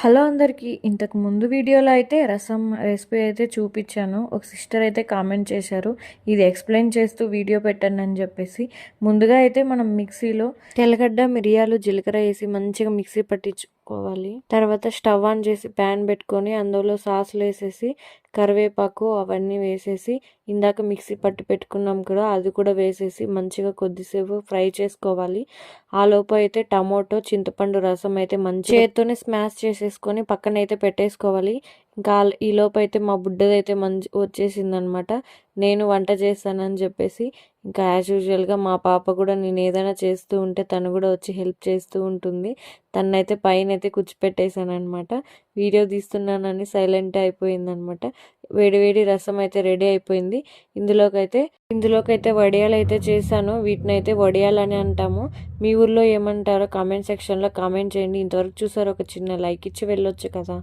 Hello అందరికీ. ఇంతకు ముందు వీడియోలో అయితే రసం రెసిపీ అయితే చూపించాను. ఒక సిస్టర్ అయితే కామెంట్ చేశారు, ఇది ఎక్స్ప్లెయిన్ చేస్తూ వీడియో పెట్టండి అని చెప్పేసి. ముందుగా అయితే మనం మిక్సీలో తెల్లగడ్డ, మిరియాలు, జీలకర్ర వేసి మంచిగా మిక్సీ పట్టించుకోవాలి. తర్వాత స్టవ్ ఆన్ చేసి ప్యాన్ పెట్టుకొని అందులో సాసులు వేసేసి కరివేపాకు అవన్నీ వేసేసి ఇందాక మిక్సీ పట్టి పెట్టుకున్నాం కూడా అది కూడా వేసేసి మంచిగా కొద్దిసేపు ఫ్రై చేసుకోవాలి. ఆ లోపు అయితే టమోటో, చింతపండు రసం అయితే మంచి చేత్తోనే స్మాష్ చేసేసుకొని పక్కన అయితే పెట్టేసుకోవాలి. ఇంకా ఈ లోపు అయితే మా బుడ్డదైతే మంచి వచ్చేసిందనమాట. నేను వంట చేస్తానని చెప్పేసి ఇంకా యాజ్ యూజువల్గా మా పాప కూడా నేను ఏదైనా చేస్తూ ఉంటే తను కూడా వచ్చి హెల్ప్ చేస్తూ ఉంటుంది. తనైతే పైన అయితే కూర్చోపెట్టేశాను అనమాట. వీడియో తీస్తున్నానని సైలెంట్ అయిపోయిందనమాట. వేడి వేడి రసం అయితే రెడీ అయిపోయింది. ఇందులోకైతే వడియాలు అయితే చేశాను. వీటిని అయితే వడియాలని అంటాము. మీ ఊర్లో ఏమంటారో కామెంట్ సెక్షన్లో కామెంట్ చేయండి. ఇంతవరకు చూసారు, ఒక చిన్న లైక్ ఇచ్చి వెళ్ళొచ్చు కదా.